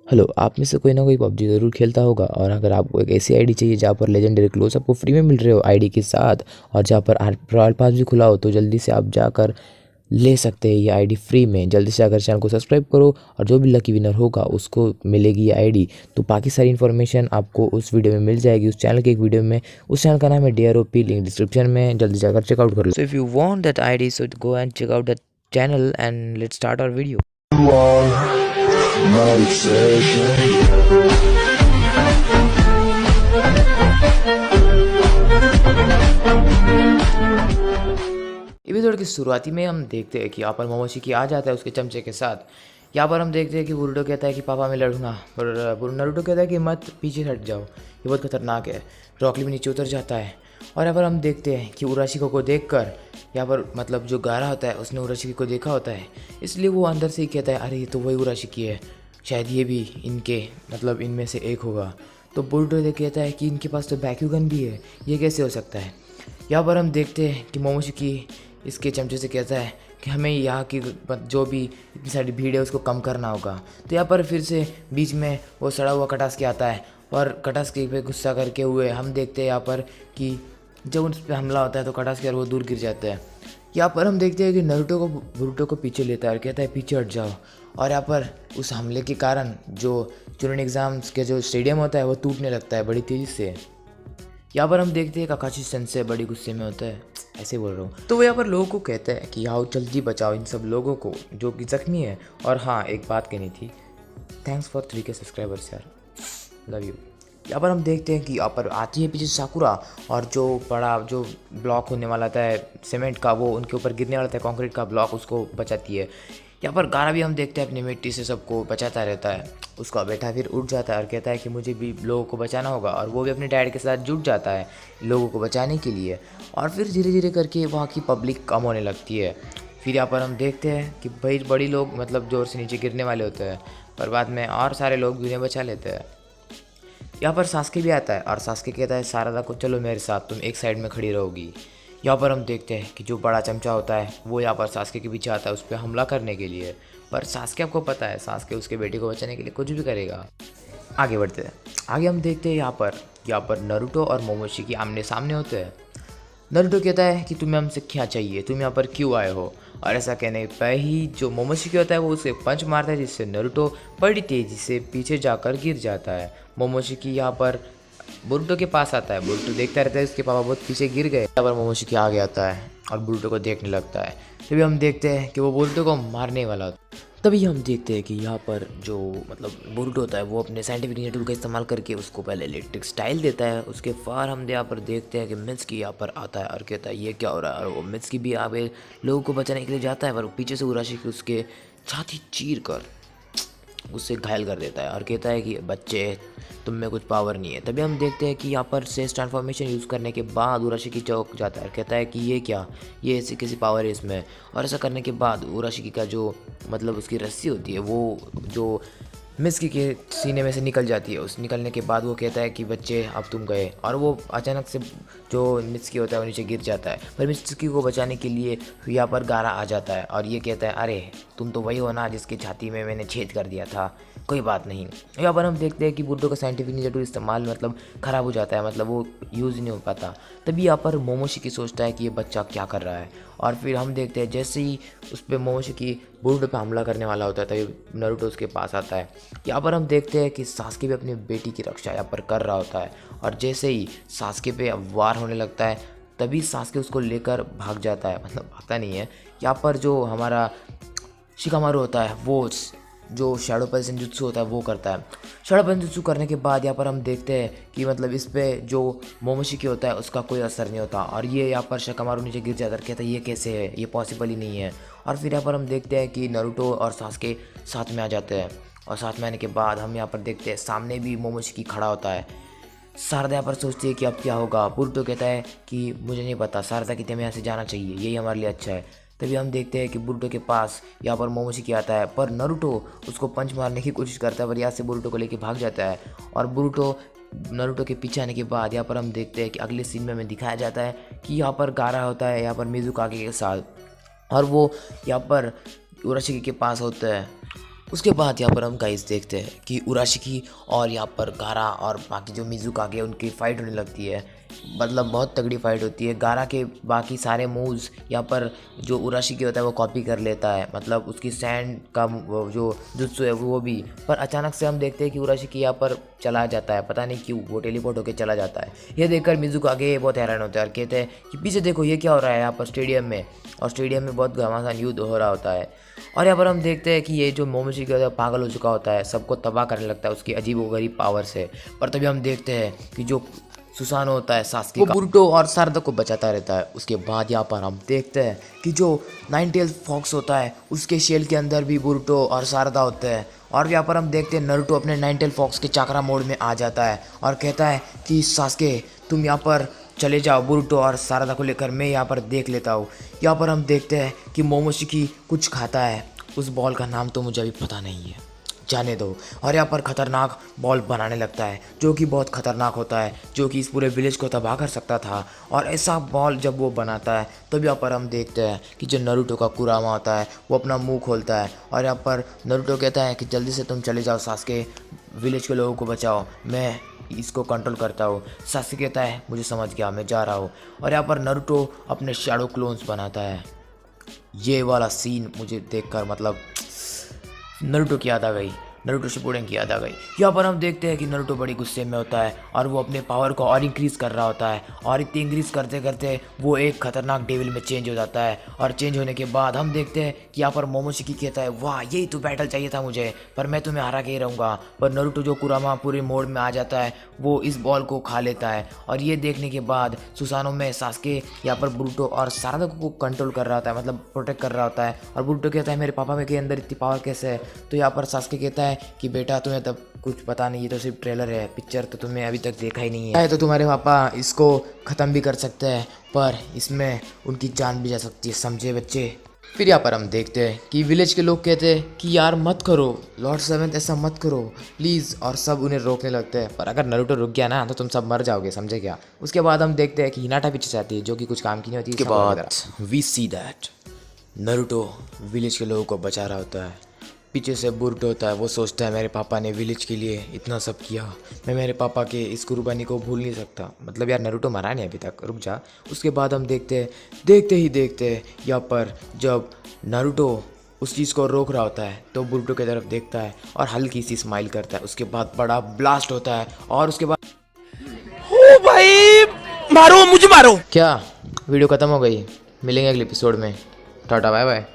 Hello, आप में से कोई ना कोई पबजी ज़रूर खेलता होगा और अगर आपको एक ऐसी आईडी चाहिए जहाँ पर लेजेंडरी क्लोज आपको फ्री में मिल रहे हो आईडी के साथ और जहाँ पर रॉयल पास भी खुला हो, तो जल्दी से आप जाकर ले सकते हैं ये आईडी फ्री में। जल्दी से अगर चैनल को सब्सक्राइब करो और जो भी लकी विनर होगा उसको मिलेगी ये आईडी। तो बाकी सारी इन्फॉर्मेशन आपको उस वीडियो में मिल जाएगी, उस चैनल के एक वीडियो में। उस चैनल का नाम है DROP, लिंक डिस्क्रिप्शन में, जल्दी जाकर चेकआउट कर लो। So if you want that ID so go and check out that channel and let's start our video. Episode की शुरुआती में हम देखते हैं कि यहाँ पर मोमोशिकी आ जाता है उसके चमचे के साथ। यहाँ पर हम देखते हैं कि बोरुटो कहता है कि पापा मैं लड़ूंगा, पर नारुतो कहता है कि मत, पीछे हट जाओ, ये बहुत खतरनाक है। रॉकली भी नीचे उतर जाता है और यहाँ पर हम देखते हैं कि उराशिको को देखकर यहाँ पर मतलब जो गारा होता है उसने उराशिकी को देखा होता है, इसलिए वो अंदर से ही कहता है अरे ये तो वही उराशिकी है, शायद ये भी इनके मतलब इनमें से एक होगा। तो बोरुटो कहता है कि इनके पास तो बैक्यू गन भी है, ये कैसे हो सकता है। यहाँ पर हम देखते हैं कि मोमोशिकी इसके चमचे से कहता है कि हमें यहाँ की जो भी इतनी सारी भीड़ है उसको कम करना होगा। तो यहाँ पर फिर से बीच में वो सड़ा हुआ कटास्की आता है और कटास्की पे गुस्सा करके हुए हम देखते हैं यहाँ पर कि जब उस पर हमला होता है तो कटास्की और वो दूर गिर जाता है। यहाँ पर हम देखते हैं कि नारुतो को बोरुटो को पीछे लेता है और कहता है पीछे हट जाओ। और यहाँ पर उस हमले के कारण जो चुनन एग्ज़ाम्स के जो स्टेडियम होता है वो टूटने लगता है बड़ी तेज़ी से। यहाँ पर हम देखते हैं काकाशी सेंसेई बड़ी गुस्से में होता है, ऐसे बोल रहा हूँ। तो वो यहाँ पर लोगों को कहता है कि आओ जल्दी बचाओ इन सब लोगों को जो कि जख्मी है। और हाँ, एक बात कहनी थी, थैंक्स फॉर 3K सब्सक्राइबर्स यार, लव यू। यहाँ पर हम देखते हैं कि यहाँ पर आती है पीछे साकुरा और जो बड़ा जो ब्लॉक होने वाला था सीमेंट का, वो उनके ऊपर गिरने वाला था कंक्रीट का ब्लॉक, उसको बचाती है। यहाँ पर गारा भी हम देखते हैं अपनी मिट्टी से सबको बचाता रहता है। उसका बेटा फिर उठ जाता है और कहता है कि मुझे भी लोगों को बचाना होगा, और वो भी अपने डैड के साथ जुट जाता है लोगों को बचाने के लिए। और फिर धीरे धीरे करके वहाँ की पब्लिक कम होने लगती है। फिर यहाँ पर हम देखते हैं कि भाई बड़ी लोग मतलब ज़ोर से नीचे गिरने वाले होते हैं, पर बाद में और सारे लोग भी उन्हें बचा लेते हैं। यहाँ पर सास्के भी आता है और सास्के कहता है सारदा को चलो मेरे साथ, तुम एक साइड में खड़ी रहोगी। यहाँ पर हम देखते हैं कि जो बड़ा चमचा होता है वो यहाँ पर सास्के के पीछे आता है उस पर हमला करने के लिए। पर सास्के आपको पता है सास्के उसके बेटे को बचाने के लिए कुछ भी करेगा। आगे बढ़ते हैं। आगे हम देखते हैं यहाँ पर नारुतो और मोमोशिकी आमने सामने होते हैं। नारुतो कहता है कि तुम्हें हमसे क्या चाहिए, तुम यहाँ पर क्यों आए हो। और ऐसा कहने पर ही जो मोमोशिकी होता है वो उसे पंच मारता है, जिससे नारुतो बड़ी तेज़ी से पीछे जाकर गिर जाता है। मोमोशिकी यहाँ पर बोरुटो के पास आता है। बोरुटो देखता रहता है उसके पापा बहुत पीछे गिर गए। यहाँ पर मोमोशिकी आगे आता है और बोरुटो को देखने लगता है। तभी हम देखते हैं कि वो बोरुटो को मारने वाला होता है। तभी हम देखते हैं कि यहाँ पर जो मतलब बोरुटो होता है वो अपने साइंटिफिक निंजा टूल का इस्तेमाल करके उसको पहले इलेक्ट्रिक स्टाइल देता है। उसके बाद हम यहाँ पर देखते हैं कि मित्सुकी यहाँ पर आता है और कहता है ये क्या हो रहा है। और वो मित्सुकी भी आगे लोगों को बचाने के लिए जाता है, पर पीछे से उराशिकी उसके छाती चीर कर उससे घायल कर देता है और कहता है कि बच्चे तुम में कुछ पावर नहीं है। तभी हम देखते हैं कि यहाँ पर सेंस ट्रांसफॉर्मेशन यूज़ करने के बाद उराशिकी चौंक जाता है और कहता है कि ये क्या, ये ऐसी कैसी पावर है इसमें। और ऐसा करने के बाद उराशिकी का जो मतलब उसकी रस्सी होती है वो जो मित्सुकी के सीने में से निकल जाती है। उस निकलने के बाद वो कहता है कि बच्चे अब तुम गए, और वो अचानक से जो मित्सुकी होता है वो नीचे गिर जाता है। पर मित्सुकी को बचाने के लिए यहाँ पर गारा आ जाता है और ये कहता है अरे तुम तो वही हो ना जिसकी छाती में मैंने छेद कर दिया था, कोई बात नहीं। यहाँ पर हम देखते हैं कि बोरुटो का साइंटिफिक निंजा टूल इस्तेमाल मतलब ख़राब हो जाता है, मतलब वो यूज़ ही नहीं हो पाता। तभी यहाँ पर मोमोशिकी सोचता है कि ये बच्चा क्या कर रहा है। और फिर हम देखते हैं जैसे ही उस पर मोमोशिकी बोरुटो पे हमला करने वाला होता है तभी नारुतो उसके पास आता है। यहाँ पर हम देखते हैं कि सास्के भी अपनी बेटी की रक्षा यहाँ पर कर रहा होता है, और जैसे ही सास्के पे वार होने लगता है तभी सास्के उसको लेकर भाग जाता है, मतलब भागता नहीं है। यहाँ पर जो हमारा शिकामारू होता है वो जो शैडो पल सेंजुत्सु होता है वो करता है। शैडो पल सेंजुत्सु करने के बाद यहाँ पर हम देखते हैं कि मतलब इस पे जो मोमोशिकी होता है उसका कोई असर नहीं होता, और ये यहाँ पर शिकामारू नीचे गिर जाता है, कहता है ये कैसे है, ये पॉसिबल ही नहीं है। और फिर यहाँ पर हम देखते हैं कि नारुतो और सास्के साथ में आ जाते हैं, और साथ में आने के बाद हम यहाँ पर देखते हैं सामने भी मोमोशिकी खड़ा होता है। शारदा यहाँ पर सोचती है कि अब क्या होगा। बोरुटो कहता है कि मुझे नहीं पता, शारदा कहती है हमें यहाँ से जाना चाहिए, यही हमारे लिए अच्छा है। तभी हम देखते हैं कि बोरुटो के पास यहाँ पर मोमोशिकी आता है, पर नारुतो उसको पंच मारने की कोशिश करता है, पर यहाँ से बोरुटो को लेके भाग जाता है। और बोरुटो नारुतो के पीछे आने के बाद यहाँ पर हम देखते हैं कि अगले सीन में हमें दिखाया जाता है कि यहाँ पर गारा होता है यहाँ पर मिज़ुकागे के साथ, और वो यहाँ पर उराशिकी के पास होता है। उसके बाद यहाँ पर हम गाइस देखते हैं कि उराशिकी और यहाँ पर गारा और बाकी जो मिज़ुकागे उनकी फ़ाइट होने लगती है। मतलब बहुत तगड़ी फाइट होती है। गारा के बाकी सारे मूव्स यहाँ पर जो उराशिकी होता है वो कॉपी कर लेता है, मतलब उसकी सैंड का जो जुत्सु है वो भी। पर अचानक से हम देखते हैं कि उराशिकी यहाँ पर चला जाता है, पता नहीं क्यों वो टेलीपोर्ट होकर चला जाता है। ये देखकर मिज़ुकागे बहुत हैरान होता है और कहते हैं कि पीछे देखो ये क्या हो रहा है यहाँ पर स्टेडियम में। और स्टेडियम में बहुत घमासान युद्ध हो रहा होता है। और यहाँ पर हम देखते हैं कि ये जो मोमोशिकी होता है पागल हो चुका होता है, सबको तबाह करने लगता है उसकी अजीबोगरीब पावर से। पर तभी हम देखते हैं कि जो सुसानो होता है सास्की का, वो बुरुटो और सारदा को बचाता रहता है। उसके बाद यहाँ पर हम देखते हैं कि जो नाइन टेल फॉक्स होता है उसके शेल के अंदर भी बुरुटो और सारदा होते हैं। और यहाँ पर हम देखते हैं नारुतो अपने नाइन टेल फॉक्स के चाकरा मोड में आ जाता है और कहता है कि सास्के तुम यहाँ पर चले जाओ, बुरुटो और सारदा को लेकर मैं यहाँ पर देख लेता हूँ। यहाँ पर हम देखते हैं कि मोमोशिकी कुछ खाता है, उस बॉल का नाम तो मुझे अभी पता नहीं है, जाने दो। और यहाँ पर खतरनाक बॉल बनाने लगता है जो कि बहुत खतरनाक होता है, जो कि इस पूरे विलेज को तबाह कर सकता था। और ऐसा बॉल जब वो बनाता है तब यहाँ पर हम देखते हैं कि जो नारुतो का कुरामा होता है वो अपना मुंह खोलता है और यहाँ पर नारुतो कहता है कि जल्दी से तुम चले जाओ सास्के, विलेज के लोगों को बचाओ, मैं इसको कंट्रोल करता हूँ। सास्के कहता है मुझे समझ गया, मैं जा रहा हूँ। और यहाँ पर नारुतो अपने शैडो क्लोन्स बनाता है। ये वाला सीन मुझे देखकर मतलब नारुतो की याद आ गई, नारुतो शिपुडेन की याद आ गई। यहाँ पर हम देखते हैं कि नारुतो बड़ी गुस्से में होता है और वो अपने पावर को और इंक्रीज़ कर रहा होता है। और इतनी इंक्रीज़ करते करते वो एक खतरनाक डेविल में चेंज हो जाता है। और चेंज होने के बाद हम देखते हैं कि यहाँ पर मोमोशिकी कहता है वाह यही तो बैटल चाहिए था मुझे, पर मैं तुम्हें हरा के ही रहूँगा। पर नारुतो जो कुरामा पूरे मोड में आ जाता है वो इस बॉल को खा लेता है। और ये देखने के बाद सुसानो में सास्के यहाँ पर बुरुटो और सारदा को कंट्रोल कर रहा होता है, मतलब प्रोटेक्ट कर रहा होता है। और बुरुटो कहता है मेरे पापा में के अंदर इतनी पावर कैसे है। तो यहाँ पर सास्के कहता है कि बेटा तुम्हें तब कुछ पता नहीं, ये तो सिर्फ ट्रेलर है, पिक्चर तो तुमने अभी तक देखा ही नहीं है। तो तुम्हारे पापा इसको ख़त्म भी कर सकते हैं पर इसमें उनकी जान भी जा सकती है, समझे बच्चे। फिर यहाँ पर हम देखते हैं कि विलेज के लोग कहते हैं कि यार मत करो लॉर्ड सेवेंथ, ऐसा मत करो प्लीज़। और सब उन्हें रोकने लगते हैं, पर अगर नारुतो रुक गया ना तो तुम सब मर जाओगे, समझे क्या। उसके बाद हम देखते हैं कि हिनाटा पीछे जाती है जो कि कुछ काम की नहीं होती। उसके बाद we see that Naruto village के लोगों को बचा रहा होता है। पीछे से बुरुटो होता है, वो सोचता है मेरे पापा ने विलेज के लिए इतना सब किया, मैं मेरे पापा के इस कुर्बानी को भूल नहीं सकता। मतलब यार नारुतो मरा नहीं अभी तक, रुक जा। उसके बाद हम देखते ही देखते यहाँ पर जब नारुतो उस चीज़ को रोक रहा होता है तो बुरुटो की तरफ देखता है और हल्की सी स्माइल करता है। उसके बाद बड़ा ब्लास्ट होता है और उसके बाद ओ भाई मारो मुझे मारो। क्या वीडियो ख़त्म हो गई? मिलेंगे अगले एपिसोड में, टाटा बाय बाय।